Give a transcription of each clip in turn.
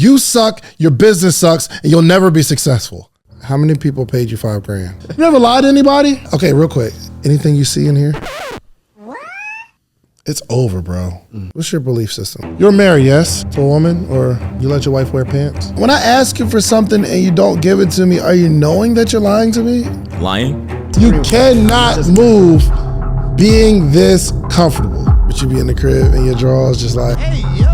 You suck, your business sucks, and you'll never be successful. How many people paid you $5,000? You ever lied to anybody? Okay, real quick. Anything you see in here? It's over, bro. What's your belief system? You're married, yes, to a woman, or you let your wife wear pants? When I ask you for something and you don't give it to me, are you knowing that you're lying to me? Lying? You cannot move being this comfortable. But you be in the crib and your drawers just like, hey, yo.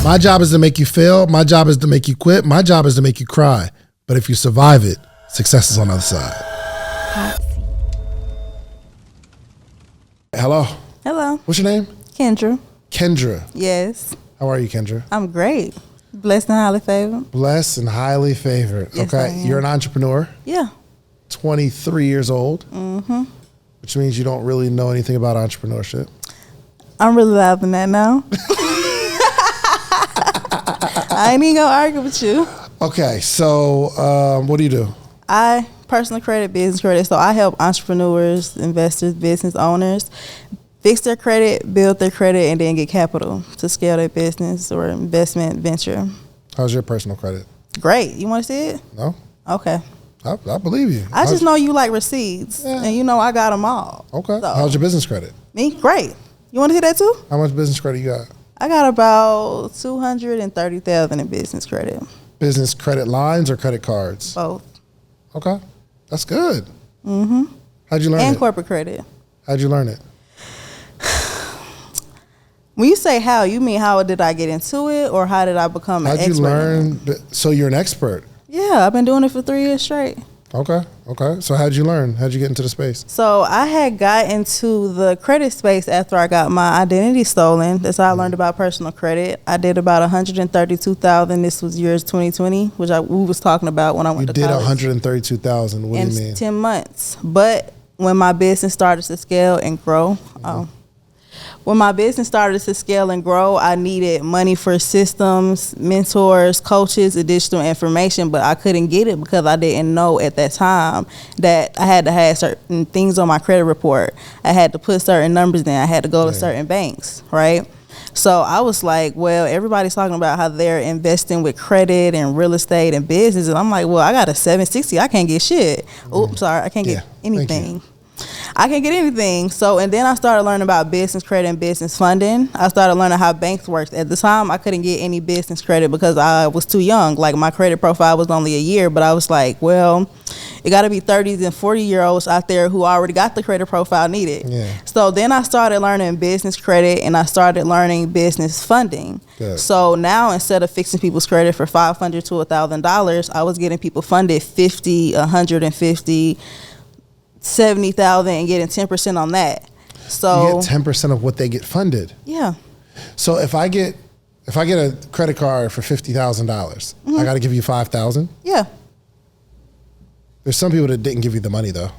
My job is to make you fail. My job is to make you quit. My job is to make you cry. But if you survive it, success is on the other side. Hello. Hello. What's your name? Kendra. Kendra. Yes. How are you, Kendra? I'm great. Blessed and highly favored. Blessed and highly favored. Yes, okay. You're an entrepreneur. Yeah. 23 years old. Mm-hmm. Which means you don't really know anything about entrepreneurship. I'm really loud than that now. I ain't even gonna argue with you. Okay. So what do you do? I personal credit, business credit. So I help entrepreneurs, investors, business owners fix their credit, build their credit, and then get capital to scale their business or investment venture. How's your personal credit? Great. You want to see it? No. Okay. I believe you. I just know you like receipts, and you know I got them all. Okay. So. How's your business credit? Me? Great. You want to see that too? How much business credit you got? I got about $230,000 in business credit. Business credit lines or credit cards? Both. Okay. That's good. Mm-hmm. How'd you learn it? And corporate credit. How'd you learn it? When you say how, you mean how did I get into it or how did I become an expert? How'd you learn? So you're an expert? Yeah, I've been doing it for 3 years straight. Okay. So how'd you learn? How'd you get into the space? So I had got into the credit space after I got my identity stolen. That's how I learned about personal credit. I did about $132,000. This was years 2020, which we was talking about when I went to college. You did $132,000. What do you mean? In 10 months. But when my business started to scale and grow, I needed money for systems, mentors, coaches, additional information, but I couldn't get it because I didn't know at that time that I had to have certain things on my credit report. I had to put certain numbers in. I had to go to certain banks, right? So I was like, well, everybody's talking about how they're investing with credit and real estate and business. And I'm like, well, I got a 760. I can't get shit. Oops, sorry. I can't get anything. I can't get anything. So, and then I started learning about business credit and business funding. I started learning how banks worked. At the time, I couldn't get any business credit because I was too young. Like my credit profile was only a year, but I was like, well, it got to be 30s and 40-year-olds out there who already got the credit profile needed. Yeah. So then I started learning business credit and I started learning business funding. Good. So now instead of fixing people's credit for $500 to $1,000, I was getting people funded $50, $150, $70,000 and getting 10% on that. So you get 10% of what they get funded. Yeah. So if I get a credit card for $50,000, I got to give you $5,000. Yeah. There's some people that didn't give you the money though.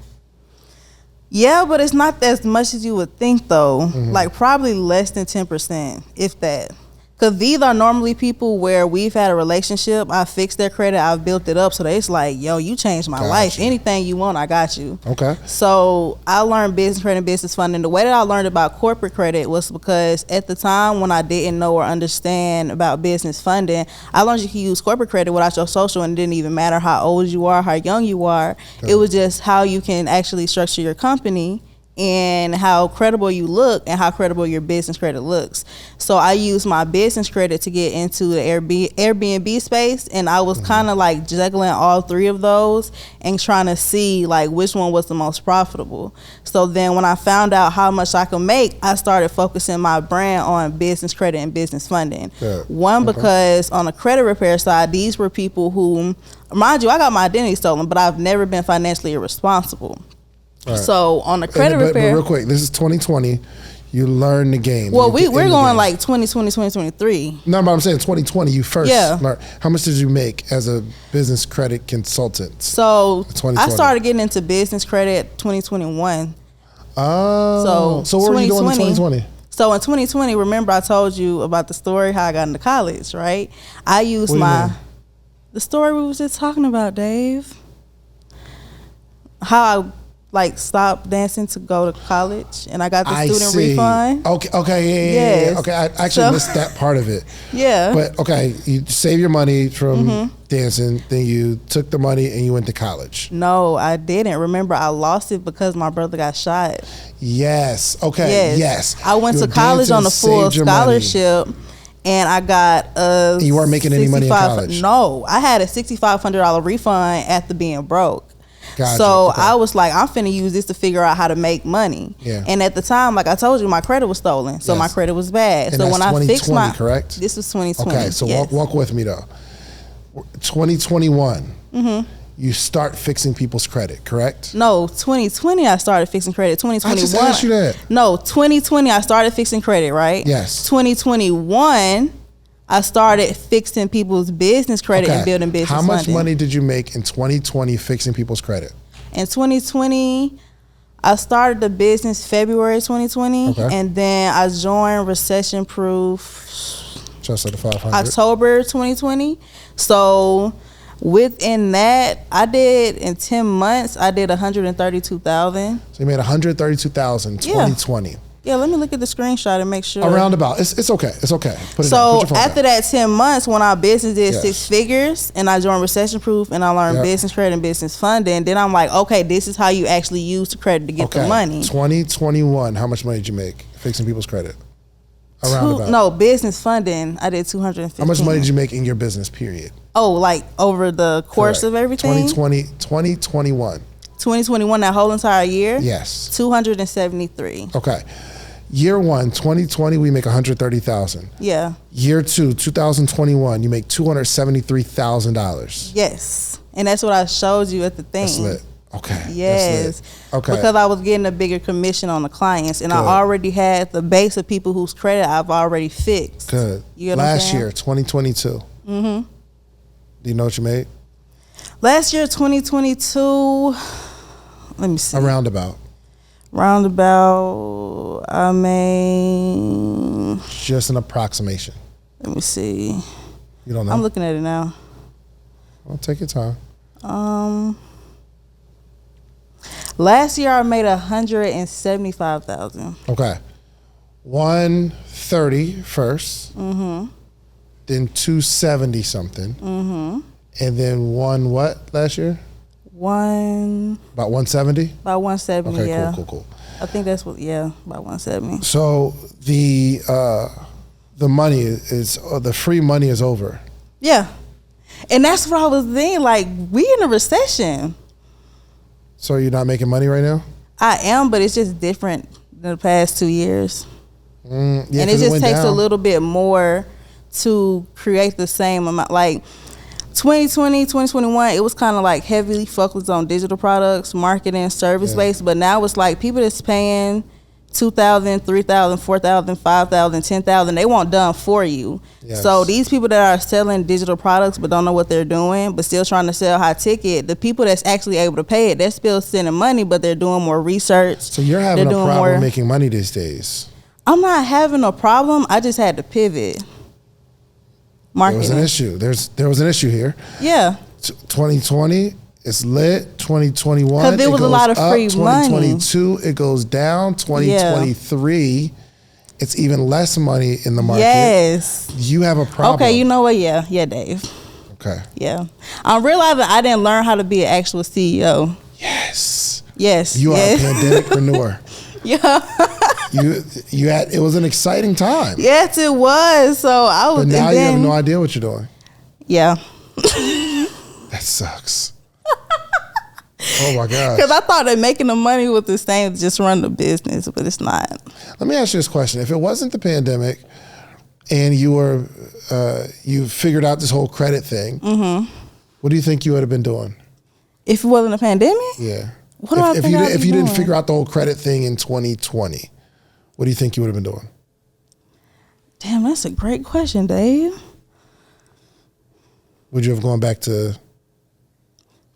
Yeah, but it's not as much as you would think though. Like probably less than 10%, if that. Because these are normally people where we've had a relationship, I fixed their credit, I've built it up, so it's like, yo, you changed my life. Anything you want, I got you. Okay. So I learned business credit and business funding. The way that I learned about corporate credit was because at the time when I didn't know or understand about business funding, I learned you can use corporate credit without your social, and it didn't even matter how old you are, how young you are. Okay. It was just how you can actually structure your company and how credible you look and how credible your business credit looks. So I used my business credit to get into the Airbnb space, and I was kind of like juggling all three of those and trying to see like which one was the most profitable. So then when I found out how much I could make, I started focusing my brand on business credit and business funding. Yeah. One, because on the credit repair side, these were people who, mind you, I got my identity stolen, but I've never been financially irresponsible. Right. So on the credit repair, but real quick, this is 2020. You learn the game. Well, we're going like 2020, 2023. No, but I'm saying 2020. You first learned. How much did you make as a business credit consultant? So I started getting into business credit 2021. Oh, so what were you doing in 2020? So in 2020, remember I told you about the story how I got into college, right? I used the story we was just talking about, Dave. How I like stopped dancing to go to college, and I got the student refund. Okay, yeah. Okay, I actually missed that part of it. Yeah. But okay, you save your money from dancing, then you took the money and you went to college. No, I didn't. Remember, I lost it because my brother got shot. Yes. Okay. Yes. I went to college on a full scholarship. And I got you weren't making any money in college? No, I had a $6,500 refund after being broke. Gotcha. So I was like, I'm finna use this to figure out how to make money. Yeah. And at the time, like I told you, my credit was stolen. So my credit was bad. And so when I fixed my, correct? This was 2020. Okay, so walk with me though. 2021. You start fixing people's credit, correct? No, 2020 I started fixing credit. 2021. I just asked you that. No, 2020 I started fixing credit, right? Yes. 2021 I started fixing people's business credit and building business How much funding. money did you make in 2020 fixing people's credit? In 2020, I started the business February 2020, and then I joined Recession Proof just at the 500. October 2020. So within that, I did in 10 months, I did 132,000. So you made 132,000 in 2020. Yeah, let me look at the screenshot and make sure. Around about. It's okay. It's okay. Put it so down. Put your phone after down. that 10 months, when our business did 6 figures and I joined Recession Proof and I learned business credit and business funding, then I'm like, okay, this is how you actually use the credit to get the money. 2021, how much money did you make fixing people's credit? Around about. No, business funding, I did 250. How much money did you make in your business, period? Oh, like over the course of everything? 2021. 2021, that whole entire year? Yes. 273. Okay. Year 1, 2020, we make 130,000. Yeah. Year 2, 2021, you make $273,000. Yes. And that's what I showed you at the thing. That's lit. Okay. Yes. Okay. Because I was getting a bigger commission on the clients, and I already had the base of people whose credit I've already fixed. Good. You know what I'm saying? Last year, 2022. Do you know what you made? Last year, 2022, let me see. Roundabout, I made. just an approximation. Let me see. You don't know? I'm looking at it now. Well, take your time. Last year I made 175,000. Okay. 130 first. Then 270 something. And then one what last year? About 170? About 170, okay, yeah. Cool. I think that's what, about 170. So the money is the free money is over. Yeah. And that's what I was thinking, like, we in a recession. So you're not making money right now? I am, but it's just different than the past 2 years. Yeah, and it just takes a little bit more to create the same amount. Like 2020, 2021, it was kind of like heavily focused on digital products, marketing, service based. But now it's like people that's paying $2,000, $3,000, $4,000, $5,000, $10,000. They want done for you. Yes. So these people that are selling digital products but don't know what they're doing, but still trying to sell high ticket, the people that's actually able to pay it, they're still sending money, but they're doing more research. So you're having a problem making money these days. I'm not having a problem. I just had to pivot. Marketing. There was an issue. There was an issue here. Yeah. 2020, it's lit. 2021, because there was a lot of free money. 2022, it goes down. 2023, it's even less money in the market. Yes. You have a problem. Okay, you know what? Yeah, Dave. Okay. Yeah. I'm realizing I didn't learn how to be an actual CEO. Yes. Yes. You are a pandemicpreneur. Yeah. You had, it was an exciting time. Yes, it was. So I was. But now you have no idea what you're doing. Yeah. That sucks. Oh my gosh. Because I thought that making the money was the same as just run the business, but it's not. Let me ask you this question: if it wasn't the pandemic, and you were you figured out this whole credit thing, what do you think you would have been doing? If it wasn't a pandemic? Yeah. What if you didn't figure out the whole credit thing in 2020, what do you think you would have been doing? Damn, that's a great question, Dave. Would you have gone back to?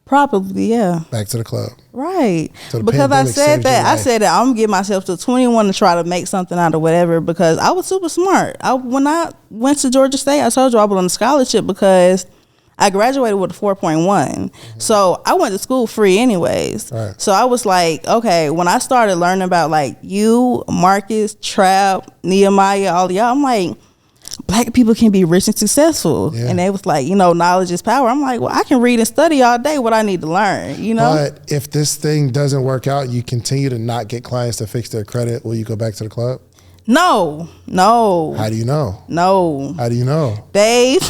Probably, yeah. Back to the club. Right. So because I said that I'm gonna give myself to 21 to try to make something out of whatever, because I was super smart. When I went to Georgia State, I told you I was on a scholarship because I graduated with a 4.1. So I went to school free anyways. Right. So I was like, okay, when I started learning about like you, Marcus, Trap, Nehemiah, all of y'all, I'm like, Black people can be rich and successful. Yeah. And they was like, knowledge is power. I'm like, well, I can read and study all day what I need to learn, But if this thing doesn't work out, you continue to not get clients to fix their credit, will you go back to the club? No. How do you know? No. How do you know? Dave,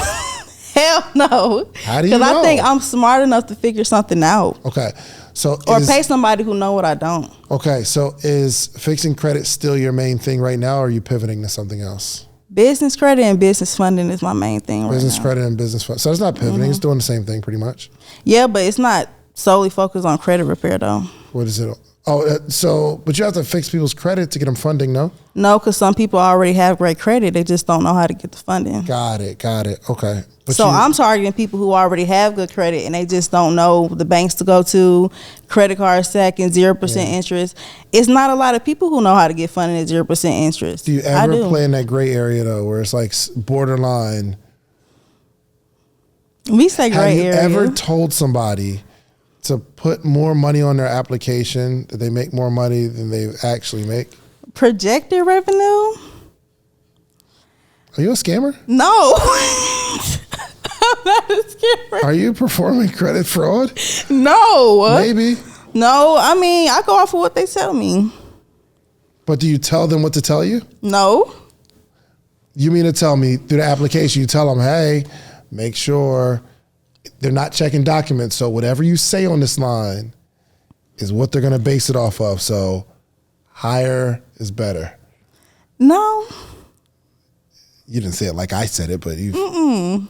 hell no. How do you know? Because I think I'm smart enough to figure something out. Okay. So Or pay somebody who know what I don't. Okay. So is fixing credit still your main thing right now, or are you pivoting to something else? Business credit and business funding is my main thing right now. Business credit and business fund. So it's not pivoting. It's doing the same thing pretty much. Yeah, but it's not solely focused on credit repair though. What is it? But you have to fix people's credit to get them funding, no? No, because some people already have great credit. They just don't know how to get the funding. Got it. Okay. But So I'm targeting people who already have good credit and they just don't know the banks to go to, credit card stacking, 0% interest. It's not a lot of people who know how to get funding at 0% interest. Do you ever play in that gray area though, where it's like borderline? We say gray area. Have you ever told somebody to put more money on their application that they make more money than they actually make? Projected revenue? Are you a scammer? No. I'm not a scammer. Are you performing credit fraud? No. Maybe. No, I mean, I go off of what they tell me. But do you tell them what to tell you? No. You mean to tell me through the application, you tell them, hey, make sure they're not checking documents. So whatever you say on this line is what they're going to base it off of. So higher is better. No. You didn't say it like I said it, but you.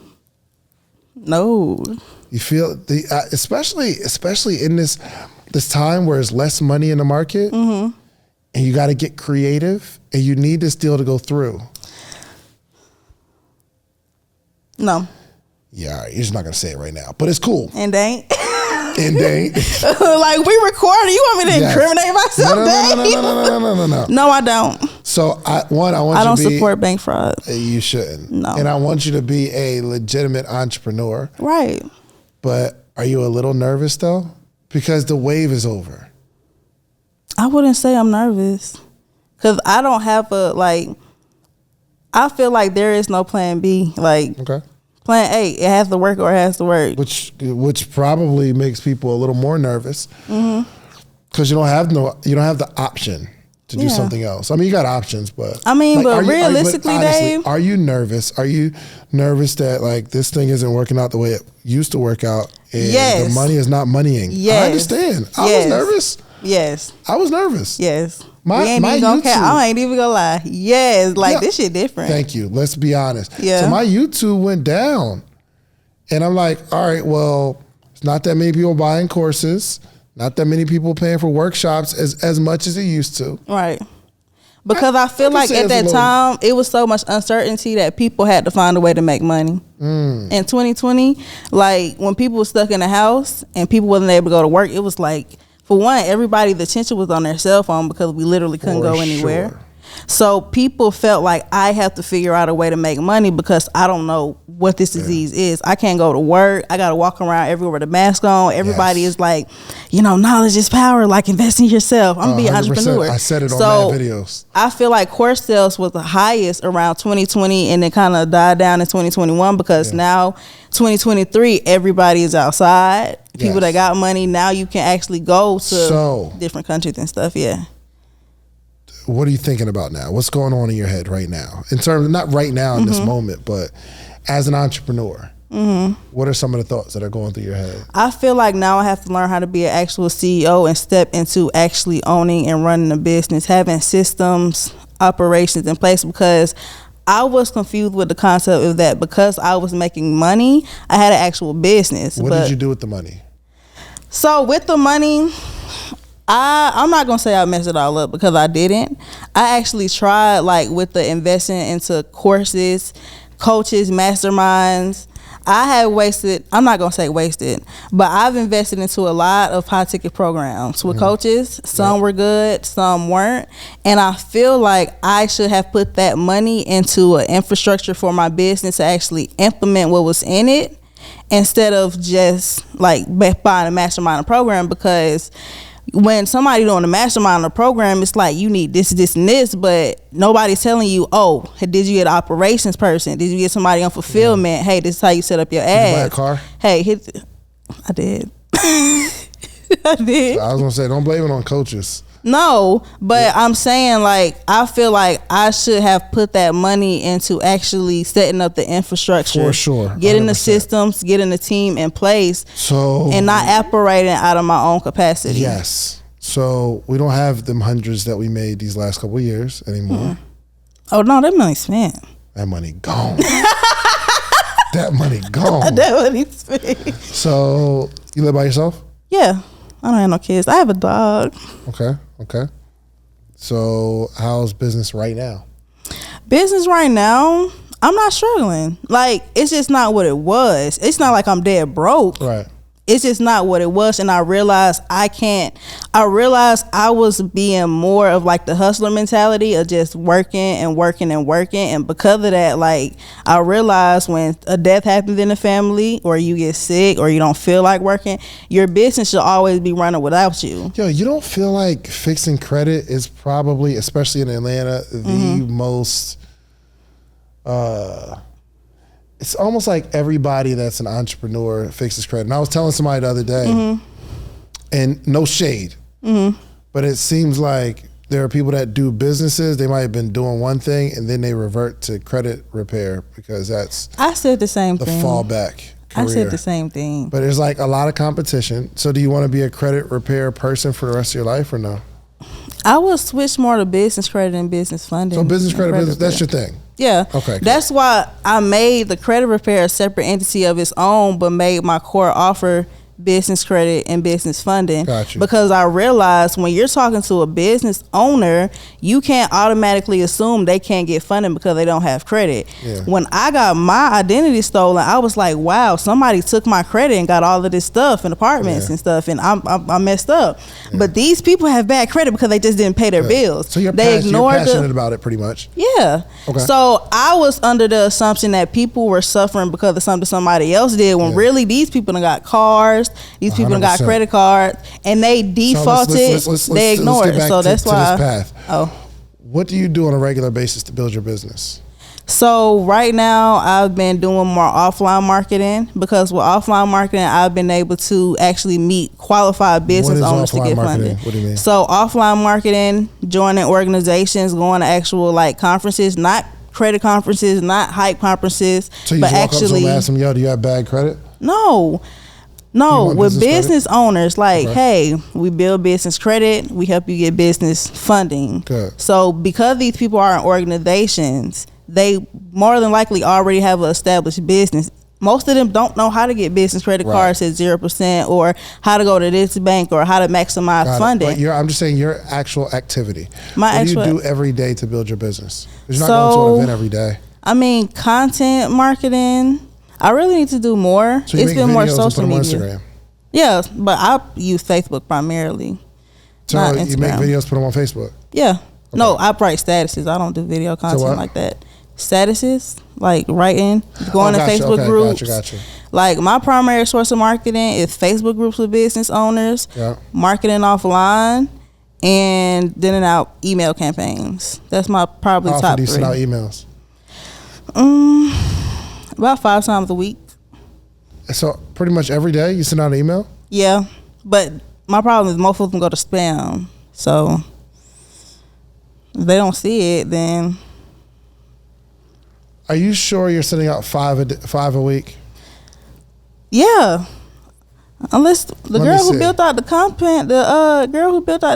No. You feel especially in this time where there's less money in the market, and you got to get creative, and you need this deal to go through. No. Yeah, all right, you're just not gonna say it right now, but it's cool. And ain't. And ain't. Like we recording. You want me to incriminate myself? No. No, I don't. So I want I you don't to be, support bank fraud. You shouldn't. No. And I want you to be a legitimate entrepreneur. Right. But are you a little nervous though? Because the wave is over. I wouldn't say I'm nervous. Cause I don't have I feel like there is no plan B. Like plan A, it has to work or it has to work. Which probably makes people a little more nervous. Because you don't have the option to do something else. I mean, you got options, but I mean, but realistically, Dave, are you nervous? Are you nervous that like this thing isn't working out the way it used to work out, and the money is not moneying? Yes. I understand. I was nervous. Yes. I was nervous. Yes. My YouTube, I ain't even gonna lie. Yes, this shit different. Thank you. Let's be honest. Yeah. So my YouTube went down, and I'm like, all right, well, it's not that many people buying courses. Not that many people paying for workshops as much as it used to. Right. Because I feel like at that time, it was so much uncertainty that people had to find a way to make money. In 2020, like when people were stuck in the house and people wasn't able to go to work, it was like, for one, everybody, the attention was on their cell phone because we literally couldn't go anywhere. Sure. So people felt like I have to figure out a way to make money because I don't know what this disease is. I can't go to work. I got to walk around everywhere with a mask on. Everybody is like, knowledge is power. Like invest in yourself. I'm gonna be an entrepreneur. I said it on my videos. I feel like Corsails was the highest around 2020 and it kind of died down in 2021 because now 2023, everybody is outside. People that got money, now you can actually go to different countries and stuff. Yeah. What are you thinking about now? What's going on in your head right now? In terms of, not right now in this moment, but as an entrepreneur, what are some of the thoughts that are going through your head? I feel like now I have to learn how to be an actual CEO and step into actually owning and running a business, having systems, operations in place, because I was confused with the concept of that because I was making money. I had an actual business. What did you do with the money? So with the money, I'm not gonna say I messed it all up because I didn't. I actually tried with the investing into courses, coaches, masterminds. I had wasted, I'm not gonna say wasted, but I've invested into a lot of high ticket programs with coaches. Some were good, some weren't. And I feel like I should have put that money into an infrastructure for my business to actually implement what was in it instead of just like buying a mastermind program, because when somebody doing a mastermind or program, it's like you need this, this, and this, but nobody's telling you, oh, did you get an operations person? Did you get somebody on fulfillment? Yeah. Hey, this is how you set up your ads. Did you buy a car? Hey, I did. I did. I was gonna say, don't blame it on coaches. No, but I'm saying, like, I feel like I should have put that money into actually setting up the infrastructure. For sure. Getting 100%. the systems, getting the team in place. So, and not operating out of my own capacity. Yes. So we don't have them hundreds that we made these last couple of years anymore. Oh, no, that money spent. That money gone. That money gone. That money spent. So you live by yourself? Yeah. I don't have no kids. I have a dog. Okay. So how's business right now? Business right now, I'm not struggling. Like, it's just not what it was. It's not like I'm dead broke. Right. It's just not what it was. And I realized I was being more of like the hustler mentality of just working. And because of that, like, I realized when a death happens in the family, or you get sick, or you don't feel like working, your business should always be running without you. Yo, you don't feel like fixing credit is probably, especially in Atlanta, the most, it's almost like everybody that's an entrepreneur fixes credit. And I was telling somebody the other day, and no shade, but it seems like there are people that do businesses, they might have been doing one thing and then they revert to credit repair because that's I said the same the thing. fallback career. I said the same thing. But there's like a lot of competition. So do you want to be a credit repair person for the rest of your life or no? I would switch more to business credit and business funding. So business credit, that's your thing? Yeah. Okay. That's why I made the credit repair a separate entity of its own, but made my core offer business credit and business funding. Got you. Because I realized when you're talking to a business owner, you can't automatically assume they can't get funding because they don't have credit. Yeah. When I got my identity stolen, I was like, wow, somebody took my credit and got all of this stuff and apartments and stuff, and I messed up. Yeah. But these people have bad credit because they just didn't pay their bills. So you're passionate about it pretty much. Yeah. Okay. So I was under the assumption that people were suffering because of something somebody else did, when really these people done got cars, these people done got credit cards, and they defaulted, they ignored it. So that's why. What do you do on a regular basis to build your business? So right now I've been doing more offline marketing, because with offline marketing I've been able to actually meet qualified business owners to get funded. What do you mean? So offline marketing, joining organizations, going to actual like conferences, not credit conferences, not hype conferences, so you but walk actually up to them and ask them, yo, do you have bad credit? No, with business owners, like, hey, we build business credit, we help you get business funding. Good. So because these people are in organizations, they more than likely already have an established business. Most of them don't know how to get business credit cards at 0%, or how to go to this bank, or how to maximize funding. But I'm just saying your actual activity. What do you do every day to build your business? Because you're not going to an event every day. I mean, content marketing. I really need to do more. So it's been more social media. Instagram. Yeah, but I use Facebook primarily. So you make videos, put them on Facebook? Yeah. Okay. No, I write statuses. I don't do video content like that. Statuses, like writing, going to Facebook groups. Gotcha. Like, my primary source of marketing is Facebook groups with business owners, marketing offline, and sending out email campaigns. That's my probably top 3. How often do you send out emails? About 5 times a week. So pretty much every day you send out an email? Yeah, but my problem is most of them go to spam. So if they don't see it, then. Are you sure you're sending out 5 a week? Yeah. Unless the girl who built out the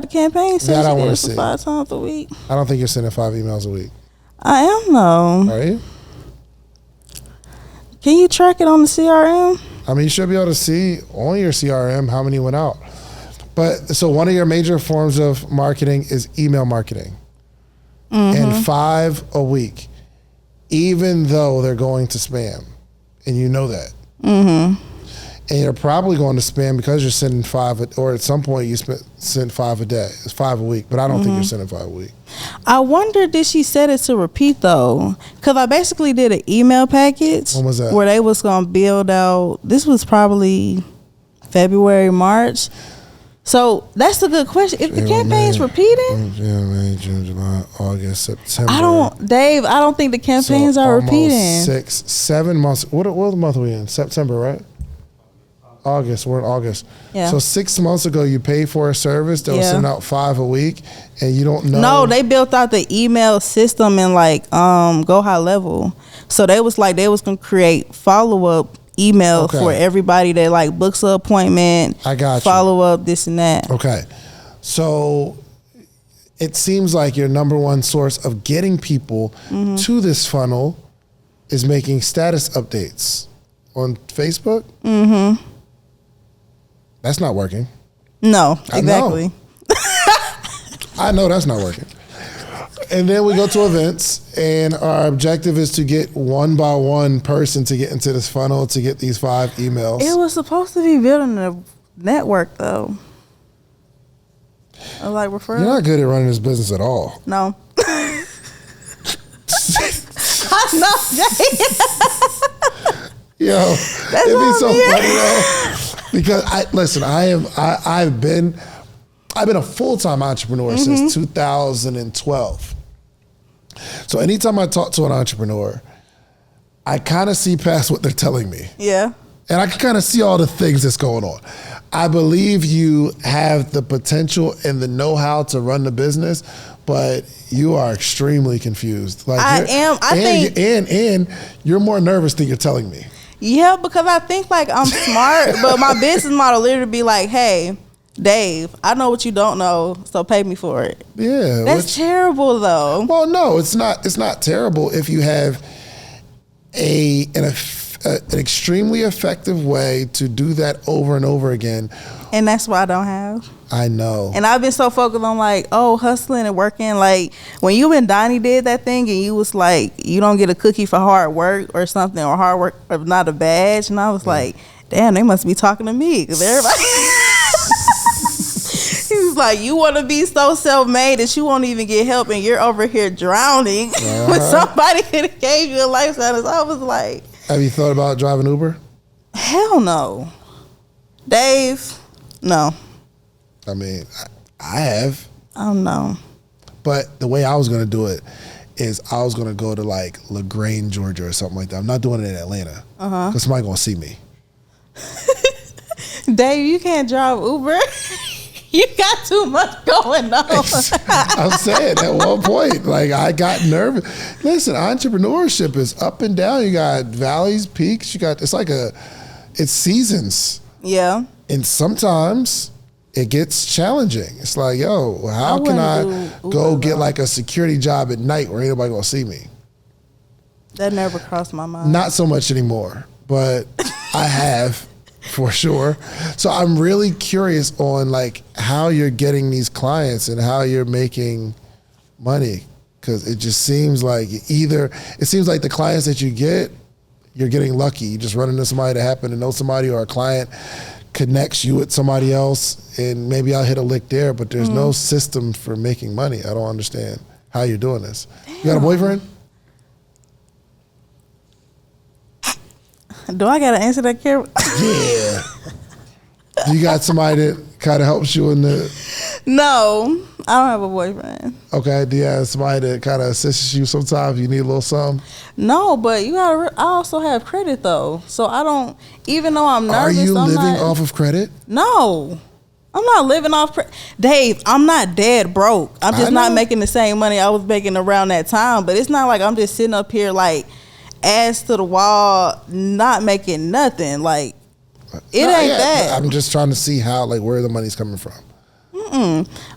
campaign said she did it for 5 times a week. I don't think you're sending 5 emails a week. I am though. Are you? Can you track it on the CRM? I mean, you should be able to see on your CRM how many went out. But so one of your major forms of marketing is email marketing. And 5 a week, even though they're going to spam, and you know that. And you're probably going to spend, because you're sending 5, or at some point you send 5 a day. It's 5 a week, but I don't think you're sending 5 a week. I wonder, did she set it to repeat though? Because I basically did an email package. When was that? Where they was going to build out, this was probably February, March. So that's a good question. If the campaign's repeating, May, June, July, August, September. I don't think the campaigns are repeating. 7 months. What month are we in? September, right? August. We're in August. Yeah. So 6 months ago, you paid for a service that was sending out 5 a week, and you don't know. No, they built out the email system and Go High Level. So they was gonna create follow up email for everybody that books an appointment. I got you. Follow up, this and that. Okay. So it seems like your number one source of getting people to this funnel is making status updates on Facebook. Mm-hmm. That's not working. No, exactly. I know that's not working. And then we go to events, and our objective is to get one by one person to get into this funnel to get these 5 emails. It was supposed to be building a network, though. Referral. You're not good at running this business at all. No. I know, Jay. Yo, it'd be so funny though, because I've been a full-time entrepreneur since 2012. So anytime I talk to an entrepreneur, I kind of see past what they're telling me. Yeah. And I can kind of see all the things that's going on. I believe you have the potential and the know-how to run the business, but you are extremely confused. I am. And you're more nervous than you're telling me. Yeah, because I think I'm smart, but my business model literally be like, hey, Dave, I know what you don't know, so pay me for it. Yeah. That's terrible though. Well, no, it's not. It's not terrible if you have an extremely effective way to do that over and over again. And that's what I don't have. I know. And I've been so focused on hustling and working. When you and Donnie did that thing and you was you don't get a cookie for hard work or something, or hard work or not a badge. And I was damn, they must be talking to me, because everybody. He was like, you want to be so self-made that you won't even get help, and you're over here drowning when somebody could have gave you a life sentence. I was like, have you thought about driving Uber? Hell no. Dave, no. I mean, I have. Oh, no. But the way I was going to do it is I was going to go to LaGrange, Georgia or something like that. I'm not doing it in Atlanta because somebody going to see me. Dave, you can't drive Uber. You got too much going on. I'm saying at one point, I got nervous. Listen, entrepreneurship is up and down. You got valleys, peaks. It's seasons. Yeah. And sometimes it gets challenging. It's how can I go get a security job at night where ain't nobody gonna see me? That never crossed my mind. Not so much anymore, but I have. For sure. So I'm really curious on how you're getting these clients and how you're making money, because it just seems like the clients that you get, you're getting lucky. You just run into somebody that happen to know somebody, or a client connects you with somebody else, and maybe I'll hit a lick there, but there's no system for making money. I don't understand how you're doing this. Damn. You got a boyfriend? Do I gotta answer that, camera? Yeah. You got somebody that kind of helps you in the... No, I don't have a boyfriend. Okay. Do you have somebody that kind of assists you sometimes? You need a little something? No, but I also have credit though. So I don't, even though I'm nervous. Are you living off of credit? No. I'm not living off Dave, I'm not dead broke. I'm just not making the same money I was making around that time. But it's not like I'm just sitting up here ass to the wall, not making nothing. It ain't that. I'm just trying to see how, where the money's coming from.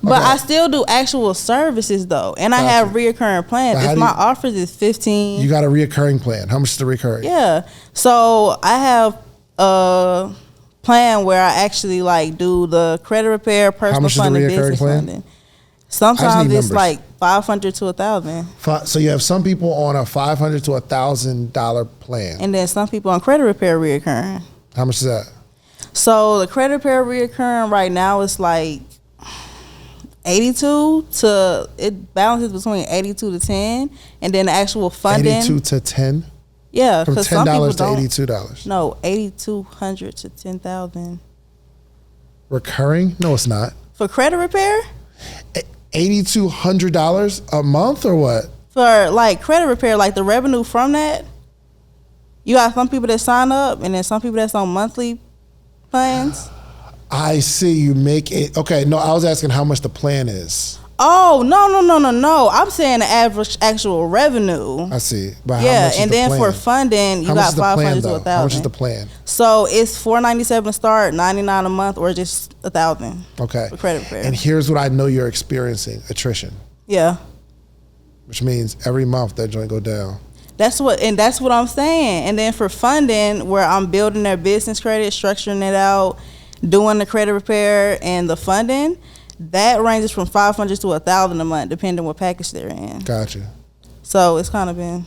But I still do actual services though, and I have reoccurring plans. If my offers is 15, you got a reoccurring plan. How much is the recurring? Yeah, so I have a plan where I actually do the credit repair, personal funding, business funding. Sometimes it's $500 to $1,000. So you have some people on a $500 to $1,000 plan, and then some people on credit repair reoccurring. How much is that? So the credit repair reoccurring right now is like 82 to, it balances between 82 to 10, and then the actual funding 82 to 10. Yeah, from $10 to $82. No, 8,200 to 10,000 Recurring? No, it's not. for credit repair. $8,200 a month or what? For like credit repair, like the revenue from that, you got some people that sign up, and then some people that's on monthly plans. I see. You make it. Okay, no, I was asking how much the plan is. Oh, no. I'm saying the average actual revenue. I see. But Yeah, how much is and the then plan? for funding, you got 500 to 1,000. How much is the plan? So it's $497 to start, $99 a month, or just 1,000. Okay. For credit repair. And here's what I know you're experiencing: attrition. Yeah. Which means every month that joint go down. That's what I'm saying. And then for funding, where I'm building their business credit, structuring it out, doing the credit repair and the funding, that ranges from 500 to 1,000 a month, depending what package they're in. Gotcha. So it's kind of been.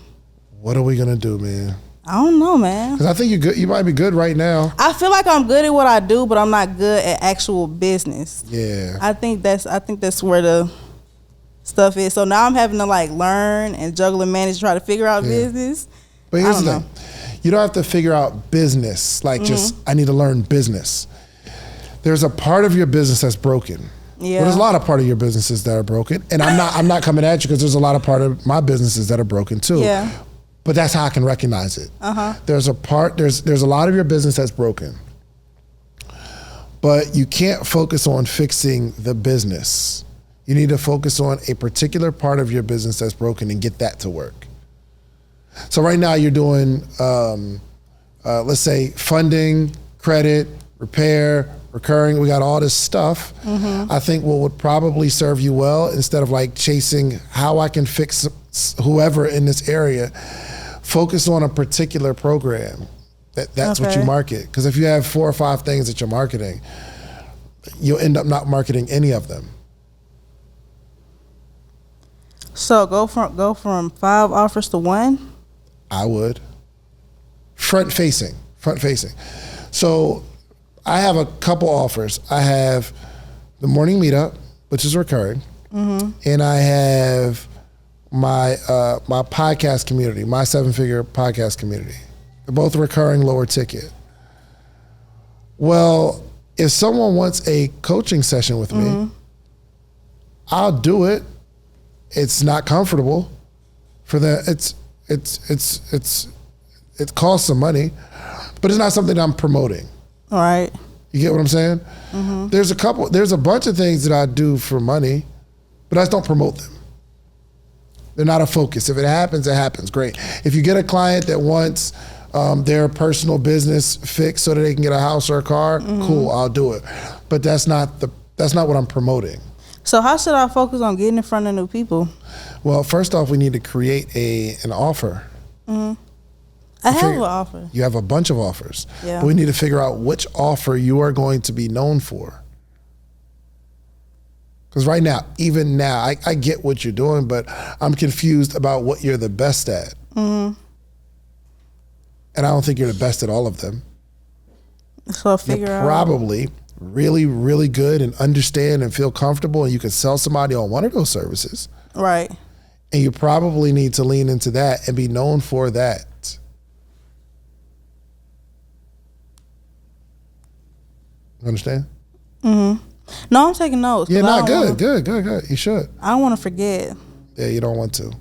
What are we gonna do, man? I don't know, man. Because I think you're good. You might be good right now. I feel like I'm good at what I do, but I'm not good at actual business. Yeah. I think that's where the stuff is. So now I'm having to like learn and juggle and manage, try to figure out business. But here's the thing: you don't have to figure out business like just I need to learn business. There's a part of your business that's broken. Yeah. Well, there's a lot of part of your businesses that are broken, and I'm not coming at you because there's a lot of part of my businesses that are broken too. Yeah. But that's how I can recognize it. There's a lot of your business that's broken, but you can't focus on fixing the business. You need to focus on a particular part of your business that's broken and get that to work. So right now you're doing, let's say, funding, credit, repair, recurring. We got all this stuff. I think what would probably serve you well, instead of like chasing how I can fix whoever in this area, focus on a particular program. That's what you market. Because if you have 4 or 5 things that you're marketing, you'll end up not marketing any of them. So go from 5 offers to 1. I would. Front facing. So I have a couple offers. I have the morning meetup, which is recurring, and I have my my podcast community, my 7-figure podcast community. They're both recurring, lower ticket. Well, if someone wants a coaching session with me, I'll do it. It's not comfortable for them. It costs some money, but it's not something I'm promoting. All right. You get what I'm saying? There's a bunch of things that I do for money, but I just don't promote them. They're not a focus. If it happens, it happens. Great. If you get a client that wants their personal business fixed so that they can get a house or a car, cool, I'll do it. But that's not what I'm promoting. So how should I focus on getting in front of new people? Well, first off, we need to create an offer. I have an offer. You have a bunch of offers. Yeah. But we need to figure out which offer you are going to be known for. Because right now, even now, I get what you're doing, but I'm confused about what you're the best at. And I don't think you're the best at all of them. So figure You're out. probably really, really good and understand and feel comfortable, and you can sell somebody on one of those services. Right. And you probably need to lean into that and be known for that. You understand? No, I'm taking notes. Yeah, not good. You should. I don't want to forget. Yeah, you don't want to.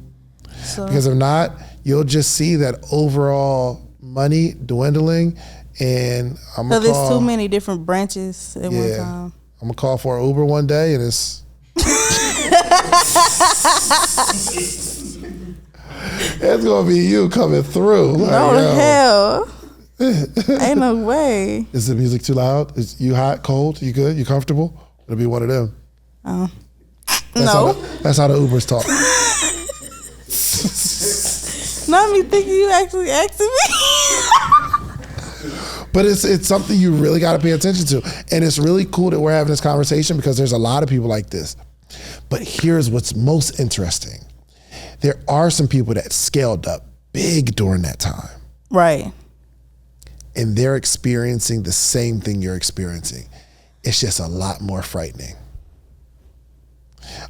So. Because if not, you'll just see that overall money dwindling, and I'm gonna Because call. there's too many different branches at one time. I'm gonna call for an Uber one day, and it's. It's gonna be you coming through. Like, No yo. hell. Ain't no way. Is the music too loud? Is you hot, cold? You good? You comfortable? It'll be one of them. No. That's how the Ubers talk. Not me thinking you actually asking me. But it's something you really got to pay attention to. And it's really cool that we're having this conversation because there's a lot of people like this. But here's what's most interesting. There are some people that scaled up big during that time. Right. and they're experiencing the same thing you're experiencing. It's just a lot more frightening.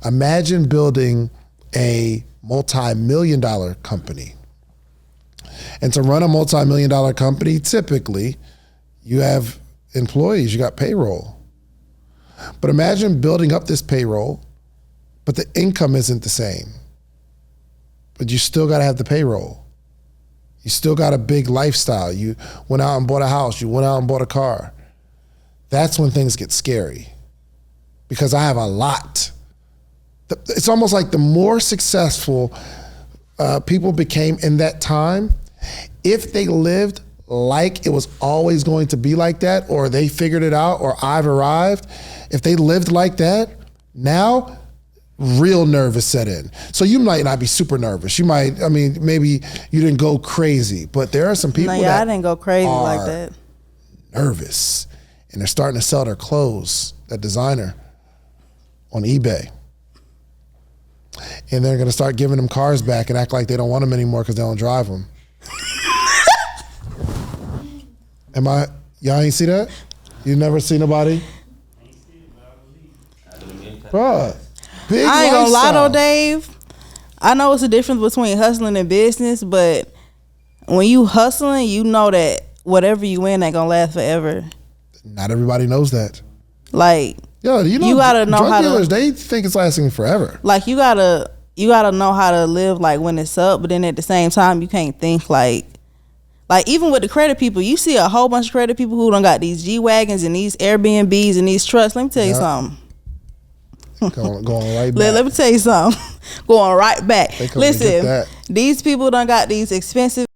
Imagine building a multi-million-dollar company. And to run a multi-million-dollar company, typically, you have employees, you got payroll. But imagine building up this payroll, but the income isn't the same. But you still got to have the payroll. You still got a big lifestyle. You went out and bought a house. You went out and bought a car. That's when things get scary, because I have a lot. It's almost like the more successful people became in that time, if they lived like it was always going to be like that, or they figured it out, or I've arrived, if they lived like that, now real nervous set in. So you might not be super nervous. You might, maybe you didn't go crazy, but there are some people that I didn't go crazy like that. Nervous, and they're starting to sell their clothes, that designer, on eBay. And they're gonna start giving them cars back and act like they don't want them anymore because they don't drive them. Y'all ain't see that? You never see nobody? Bruh, big I ain't gonna lie lifestyle. though, Dave. I know it's a difference between hustling and business, but when you hustling, you know that whatever you win ain't gonna last forever. Not everybody knows that. Like, Yo, you gotta know drug how dealers, to. they think it's lasting forever. Like, you gotta know how to live like when it's up, but then at the same time, you can't think like even with the credit people, you see a whole bunch of credit people who done got these G-Wagons and these Airbnbs and these trucks. Let me tell you something. Going right back. Let me tell you something. Going right back. Listen, these people done got these expensive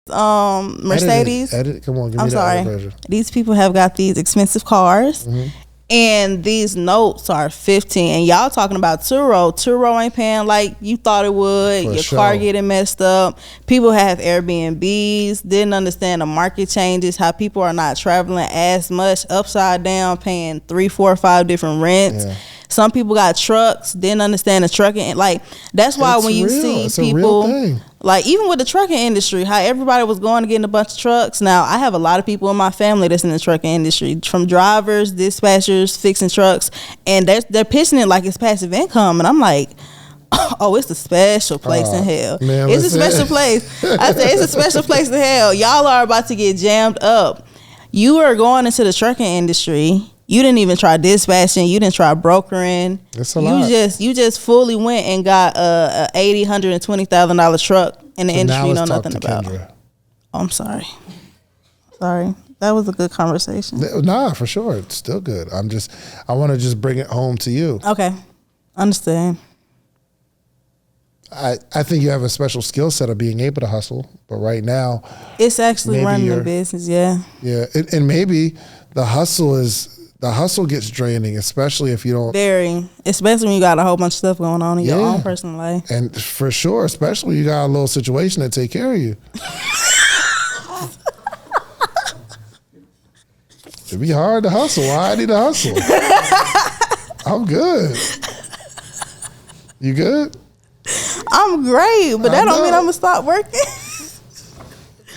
Mercedes. Edit. Come on, give me I'm that sorry. version. These people have got these expensive cars. Mm-hmm. And these notes are 15, and y'all talking about Turo ain't paying like you thought it would. For Your sure. car getting messed up. People have Airbnbs, didn't understand the market changes, how people are not traveling as much, upside down, paying 3, 4, 5 different rents. Yeah. Some people got trucks, didn't understand the trucking. Like, that's why when you see people, like even with the trucking industry, how everybody was going to get in a bunch of trucks. Now, I have a lot of people in my family that's in the trucking industry, from drivers, dispatchers, fixing trucks, and they're pitching it like it's passive income. And I'm like, oh, it's a special place in hell. Man, it's a special place. I say it's a special place in hell. Y'all are about to get jammed up. You are going into the trucking industry. You didn't even try dispatching. You didn't try brokering. That's a lot. You just fully went and got a $80,000, $120,000 truck in the industry you know nothing about. Kendra. Oh, I'm sorry. Sorry. That was a good conversation. Nah, for sure. It's still good. I want to just bring it home to you. Okay. Understand. I think you have a special skill set of being able to hustle, but right now it's actually running a business. Yeah. Yeah. And maybe the hustle gets draining, especially if you don't. Especially when you got a whole bunch of stuff going on in your own personal life. And for sure, especially when you got a little situation to take care of you. It'd be hard to hustle. Why I need to hustle? I'm good. You good? I'm great, but that don't mean I'm gonna stop working.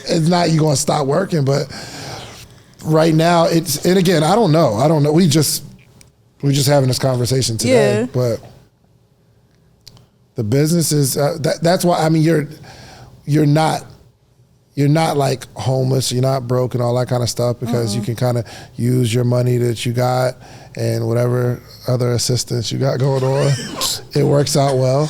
It's not you gonna stop working, but right now and again, I don't know. We're just having this conversation today, but the business is that's why. I mean, you're not like homeless. You're not broke and all that kind of stuff, because you can kind of use your money that you got and whatever other assistance you got going on. It works out well.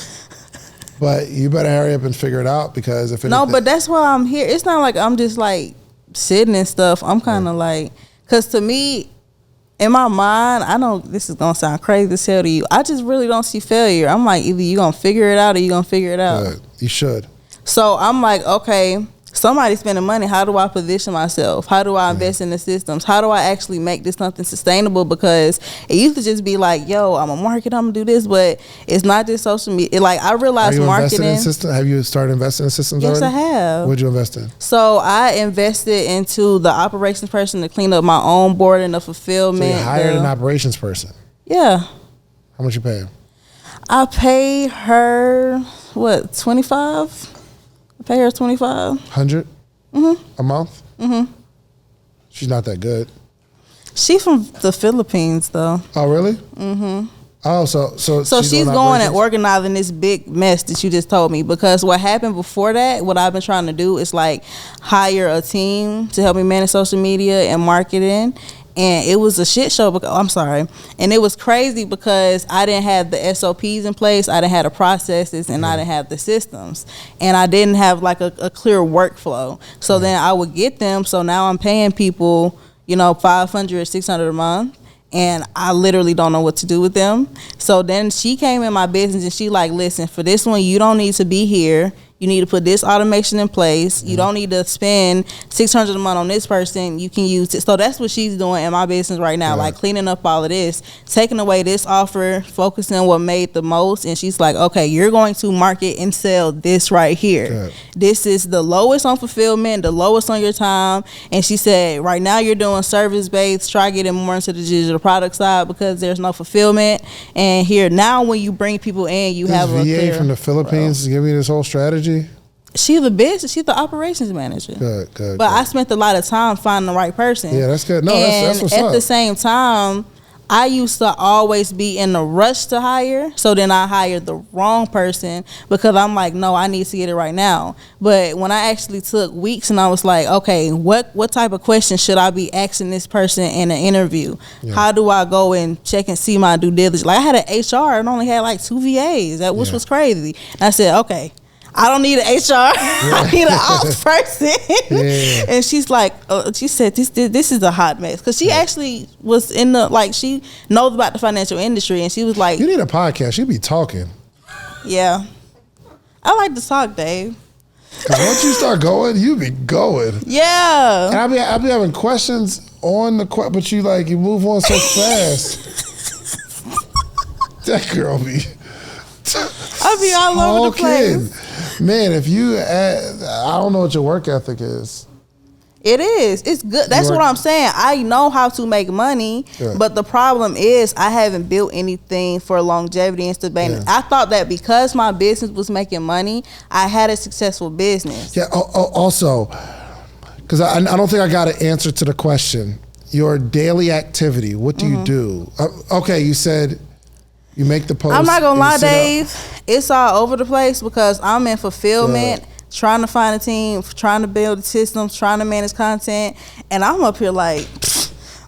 But you better hurry up and figure it out, because if but that's why I'm here. It's not like I'm just like sitting and stuff. I'm kind of like, because to me, in my mind, I know this is gonna sound crazy as hell to you. I just really don't see failure. I'm like, either you gonna figure it out or you gonna figure it out. Good. You should. So I'm like, okay, somebody's spending money. How do I position myself? How do I invest in the systems? How do I actually make this something sustainable? Because it used to just be like, yo, I'm a market, I'm gonna do this, but it's not just social media. I realized marketing. Have you started investing in systems already? Yes, I have. What'd you invest in? So I invested into the operations person to clean up my own board and the fulfillment. So you hired an operations person? Yeah. How much you pay her? I pay her, what, 25? I pay her 25. 100 a month? She's not that good. She's from the Philippines, though. Oh, really? Mm-hmm. Oh, so she's going and organizing this big mess that you just told me, because what happened before that, what I've been trying to do is like hire a team to help me manage social media and marketing. And it was a shit show. I'm sorry. And it was crazy because I didn't have the SOPs in place. I didn't have the processes, and I didn't have the systems. And I didn't have like a clear workflow. So then I would get them. So now I'm paying people, $500, $600 a month. And I literally don't know what to do with them. So then she came in my business and she like, listen, for this one, you don't need to be here. You need to put this automation in place. You don't need to spend $600 a month on this person. You can use it. So that's what she's doing in my business right now, like cleaning up all of this, taking away this offer, focusing on what made the most. And she's like, okay, you're going to market and sell this right here. Good. This is the lowest on fulfillment, the lowest on your time. And she said, right now you're doing service-based. Try getting more into the digital product side because there's no fulfillment. And here now when you bring people in, you have a VA from the Philippines is giving you this whole strategy. She's the operations manager. Good. But I spent a lot of time finding the right person. Yeah, that's good. No, that's what's up. At the same time, I used to always be in a rush to hire. So then I hired the wrong person because I'm like, no, I need to get it right now. But when I actually took weeks and I was like, okay, what type of questions should I be asking this person in an interview? Yeah. How do I go and check and see my due diligence? Like I had an HR and only had like 2 VAs, which was crazy. And I said, okay, I don't need an HR. I need an ops person. Yeah. And she's like, she said, this is a hot mess. Because she actually was in she knows about the financial industry. And she was like, you need a podcast. You be talking. Yeah. I like to talk, Dave. Because once you start going, you be going. Yeah. And I'll be having questions on but you move on so fast. That girl be... I'll be all over the place. Man, I don't know what your work ethic is. It is. It's good. That's what I'm saying. I know how to make money, but the problem is I haven't built anything for longevity and stability. Yeah. I thought that because my business was making money, I had a successful business. Yeah. Also, because I don't think I got an answer to the question. Your daily activity. What do you do? Okay, you said. You make the post. I'm not gonna lie, Dave. It's all over the place because I'm in fulfillment, trying to find a team, trying to build systems, trying to manage content, and I'm up here like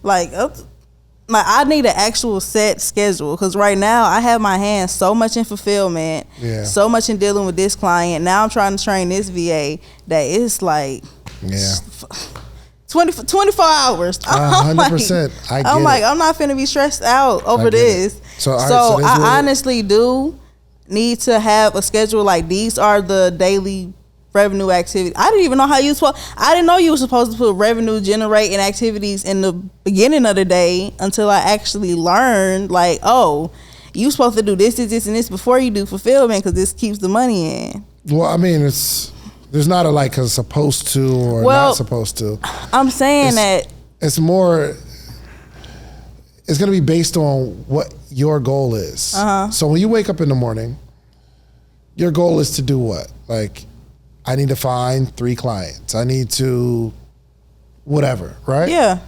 I need an actual set schedule because right now I have my hands so much in fulfillment, so much in dealing with this client. Now I'm trying to train this VA that it's like. Yeah. 24 hours. 100%. I'm not finna be stressed out over this. So I honestly do need to have a schedule like these are the daily revenue activities. I didn't even know how I didn't know you were supposed to put revenue generating activities in the beginning of the day until I actually learned you're supposed to do this, and this before you do fulfillment because this keeps the money in. Well, I mean, there's not a supposed to or not supposed to. I'm saying that it's more. It's going to be based on what your goal is. So when you wake up in the morning, your goal is to do what? I need to find 3 clients. I need to, whatever, right? Yeah.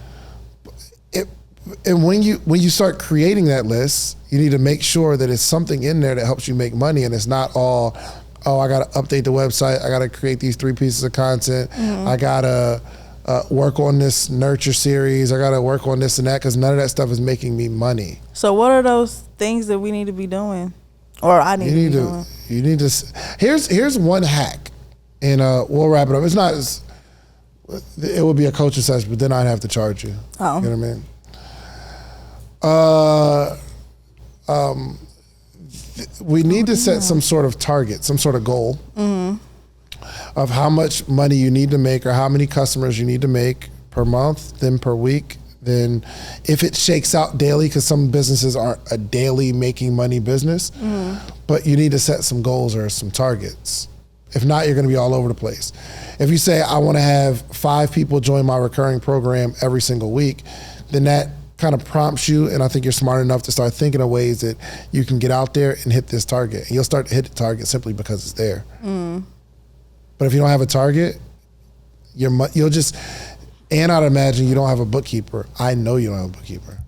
And when you start creating that list, you need to make sure that it's something in there that helps you make money, and it's not all. Oh, I got to update the website. I got to create these 3 pieces of content. I got to work on this nurture series. I got to work on this and that because none of that stuff is making me money. So what are those things that we need to be doing? Or I need to be doing? You need to. Here's one hack, and we'll wrap it up. It's not. It would be a coaching session, but then I'd have to charge you. Oh. You know what I mean? We need to set some sort of target, some sort of goal of how much money you need to make or how many customers you need to make per month, then per week. Then if it shakes out daily, because some businesses aren't a daily making money business, but you need to set some goals or some targets. If not, you're going to be all over the place. If you say, I want to have 5 people join my recurring program every single week, then that kind of prompts you, and I think you're smart enough to start thinking of ways that you can get out there and hit this target. And you'll start to hit the target simply because it's there. But if you don't have a target, you'll just, And I'd imagine you don't have a bookkeeper. I know you don't have a bookkeeper.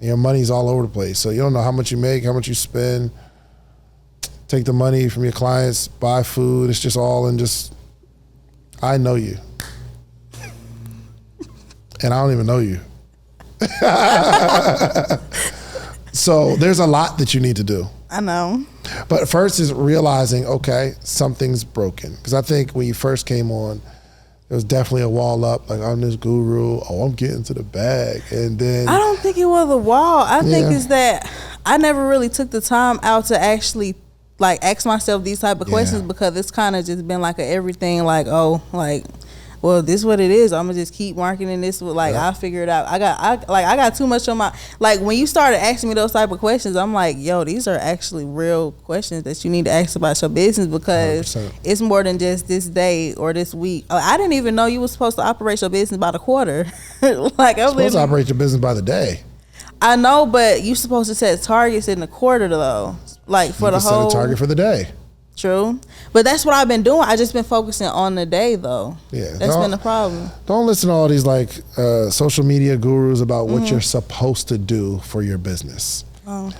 Your money's all over the place. So you don't know how much you make, how much you spend. Take the money from your clients, buy food. It's just all in just, I know you. And I don't even know you. So there's a lot that you need to do. I know. But first is realizing, okay, something's broken. Because I think when you first came on, there was definitely a wall up, like I'm this guru, oh, I'm getting to the bag. And then I don't think it was a wall. I think it's that I never really took the time out to actually like ask myself these type of questions because it's kind of just been like a everything like, oh, like, well, this is what it is. I'm gonna just keep marketing this. Like I'll figure it out. I got too much on my, like when you started asking me those type of questions, I'm like, yo, these are actually real questions that you need to ask about your business because 100%. It's more than just this day or this week. I didn't even know you were supposed to operate your business by the quarter. Like I'm supposed to operate your business by the day. I know, but you're supposed to set targets in the quarter though. Like for the whole. Set a target for the day. True. But that's what I've been doing. I just been focusing on the day though. Yeah. That's been the problem. Don't listen to all these like social media gurus about what you're supposed to do for your business. Oh.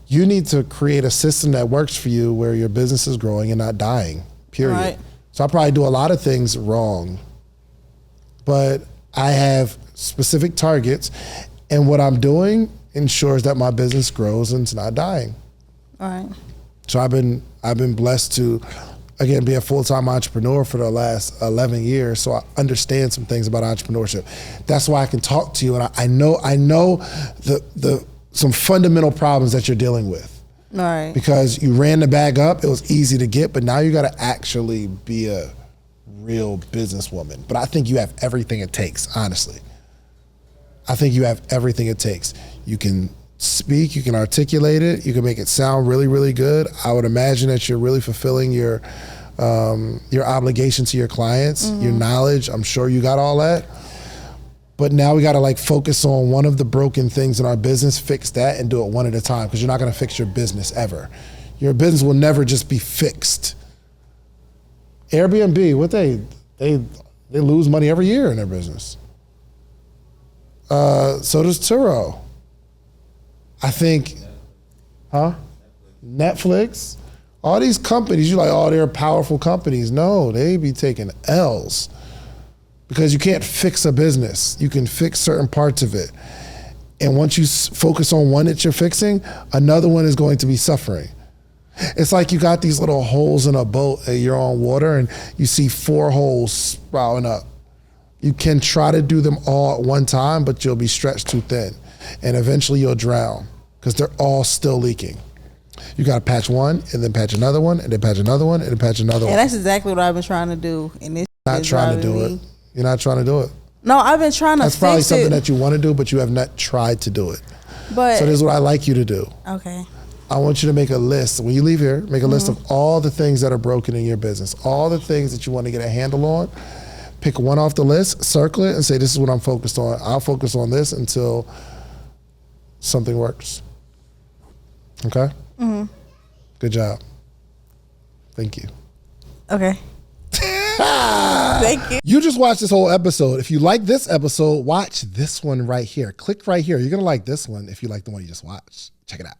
You need to create a system that works for you where your business is growing and not dying, period. Right. So I probably do a lot of things wrong, but I have specific targets and what I'm doing ensures that my business grows and it's not dying. All right. So I've been blessed to, again, be a full-time entrepreneur for the last 11 years. So I understand some things about entrepreneurship. That's why I can talk to you, and I know the some fundamental problems that you're dealing with. All right. Because you ran the bag up, it was easy to get, but now you got to actually be a real businesswoman. But I think you have everything it takes, honestly. I think you have everything it takes. You can speak, you can articulate it, you can make it sound really, really good. I would imagine that you're really fulfilling your obligation to your clients, your knowledge. I'm sure you got all that. But now we got to like focus on one of the broken things in our business, fix that and do it one at a time because you're not going to fix your business ever. Your business will never just be fixed. Airbnb, what they lose money every year in their business. So does Turo. I think, Netflix, all these companies, you're like, oh, they're powerful companies. No, they be taking L's because you can't fix a business. You can fix certain parts of it. And once you focus on one that you're fixing, another one is going to be suffering. It's like you got these little holes in a boat and you're on water and you see 4 holes sprouting up. You can try to do them all at one time, but you'll be stretched too thin. And eventually you'll drown because they're all still leaking. You got to patch one and then patch another one and then patch another one and then patch another one. And that's exactly what I've been trying to do. And this not trying to do it. You're not trying to do it. No, I've been trying to fix it. That's probably something that you want to do, but you have not tried to do it. But so this is what I like you to do. Okay. I want you to make a list. When you leave here, make a list of all the things that are broken in your business, all the things that you want to get a handle on. Pick one off the list, circle it, and say, this is what I'm focused on. I'll focus on this until something works. Okay? Good job. Thank you. Okay. Thank you. You just watched this whole episode. If you like this episode, watch this one right here. Click right here. You're going to like this one if you like the one you just watched. Check it out.